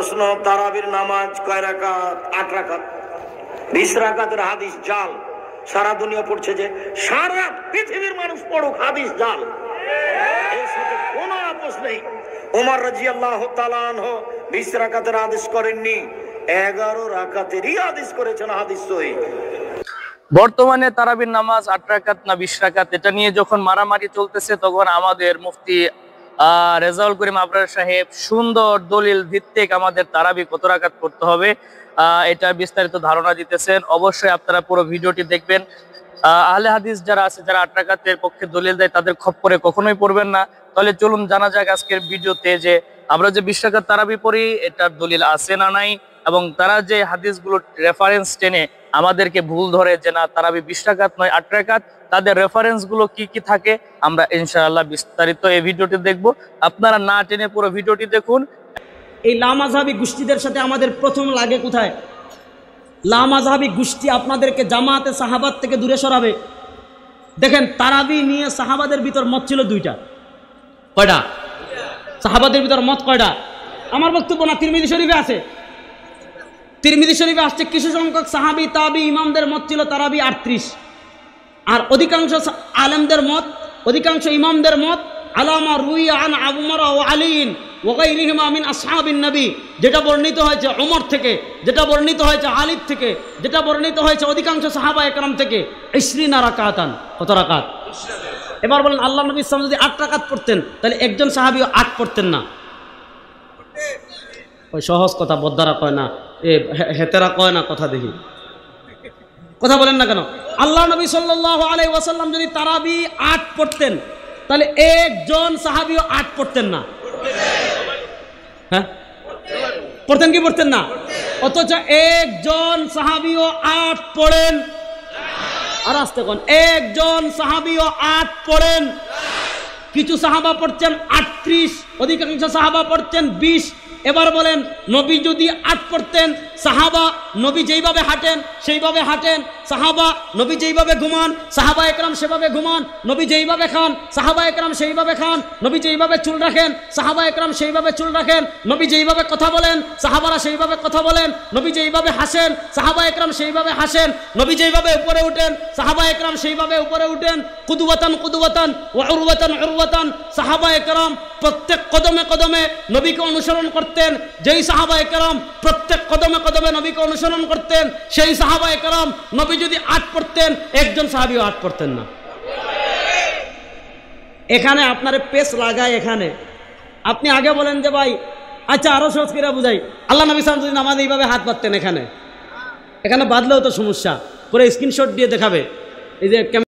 প্রশ্ন, তারাবির নামাজ কয় রাকাত? 8 রাকাত। 20 রাকাতের হাদিস জাল, সারা দুনিয়া পড়ছে, যে সারা পৃথিবীর মানুষ পড়ুক, হাদিস জাল, এর সাথে কোনো আপোষ নেই। ওমর রাদিয়াল্লাহু তাআলা আনহু 20 রাকাতের হাদিস করেননি, 11 রাকাতেরই হাদিস করেছেন, হাদিস সহিহ। বর্তমানে তারাবির নামাজ 8 রাকাত না 20 রাকাত, এটা নিয়ে যখন মারামারি চলতেছে, তখন আমাদের মুফতি রেজাউল করিম আবরার সাহেব সুন্দর দলিল ভিত্তিক আমাদের তারাবি কত রাকাত করতে হবে এটা বিস্তারিত ধারণা দিতেছেন। অবশ্যই আপনারা পুরো ভিডিওটি দেখবেন। আহলে হাদিস যারা আছে, যারা 8 রাকাতের পক্ষে দলিল দেয়, তাদের খপ্পরে কখনোই পড়বেন না। তাহলে চলুন জানা যাক আজকের ভিডিওতে যে আমরা যে 20 রাকাত তারাবি পড়ি, এটার দলিল আছে না নাই, এবং তারা যে হাদিসগুলো রেফারেন্স টেনে আমাদেরকে ভুল ধরে যে না তারাবি 20 রাকাত নয় 8 রাকাত, তাদের রেফারেন্স গুলো কি কি থাকে আমরা ইনশাআল্লাহ বিস্তারিত এই ভিডিওটি দেখব। আপনারা না টেনে পুরো ভিডিওটি দেখুন। এই লামাযহাবী গোষ্ঠীদের সাথে আমাদের প্রথম লাগে কোথায়? লামাযহাবী গোষ্ঠী আপনাদেরকে জামাতে সাহাবাত থেকে দূরে সরাবে। দেখেন, তারাবি নিয়ে সাহাবাদের ভিতর মত ছিল 2টা। কয়টা? সাহাবাদের ভিতর মত কয়টা? আমার বক্তব্য না, তিরমিজি শরীফে আছে। তিরমিজি শরীফে আসছে কিছু সংখ্যক সাহাবী তাবি ইমামদের মত ছিল তারাবি 38, আর অধিকাংশ আলেমদের মত, অধিকাংশ ইমামদের মত আলামা রুইয়া আন আবু উমর ওয়া আলীন ওয়া গায়রিহিমা মিন আসহাবিন নবী, যেটা বর্ণিত হয়েছে ওমর থেকে, যেটা বর্ণিত হয়েছে আলী থেকে, যেটা বর্ণিত হয়েছে অধিকাংশ সাহাবা একরাম থেকে, 20 রাকাতান। কত রাকাত? এবার বলেন, আল্লাহ নবী সাল্লাল্লাহু আলাইহি ওয়াসাল্লাম যদি 8 রাকাত পড়তেন, তাহলে একজন সাহাবীও 8 পড়তেন না? ওই সহজ কথা বদ্দারা কয় না, এ হেতেরা কয় না, কথা দেখি, কথা বলেন না কেন? আল্লাহ নবী সাল্লাল্লাহু আলাইহি ওয়াসাল্লাম যদি তারাবি 8 পড়তেন, তাহলে একজন সাহাবীও 8 পড়তেন না? হ্যাঁ, পড়তেন কি পড়তেন না? অথচ একজন সাহাবীও 8 পড়েন। আর আসতে কোন, একজন সাহাবীও 8 পড়েন। কিছু সাহাবা পড়ছেন 38, অধিকাংশ সাহাবা পড়ছেন 20। এবার বলেন, নবী যদি 8 পড়তেন, সাহাবা নবী যেইভাবে হাঁটেন সেইভাবে হাঁটেন, সাহাবা নবী যেইভাবে ঘুমান সাহাবা একরাম সেভাবে ঘুমান, নবী যেইভাবে খান সাহাবা একরাম সেইভাবে খান, নবী যেইভাবে চুল রাখেন সাহাবা একরাম সেইভাবে চুল রাখেন, নবী যেইভাবে কথা বলেন সাহাবারা সেইভাবে কথা বলেন, নবী যেইভাবে হাসেন সাহাবা একরাম সেইভাবে হাসেন, নবী যেইভাবে উপরে উঠেন সাহাবা একরাম সেইভাবে উপরে উঠেন। কুদওয়াতান কুদওয়াতান ওয়া উরওয়াতান উরওয়াতান, সাহাবা একরাম প্রত্যেক কদমে কদমে নবীকে অনুসরণ করতেন। যেই সাহাবা একরাম প্রত্যেক কদমে কদমে নবীকে অনুসরণ করতেন, সেই সাহাবা একরাম নবী যদি 8 পড়তেন, একজন সাহাবীও 8 পড়তেন না। এখানে আপনারে পেস লাগায়, এখানে আপনি আগে বলেন যে ভাই আচ্ছা আরো সহজ করে বুঝাই, আল্লাহ নবী সাল্লাল্লাহু আলাইহি ওয়াসাল্লাম যদি নামাজে এইভাবে হাত বাঁধতেন, এখানে বাঁধলেও তো সমস্যা, পরে স্ক্রিনশট দিয়ে দেখাবে, এই যে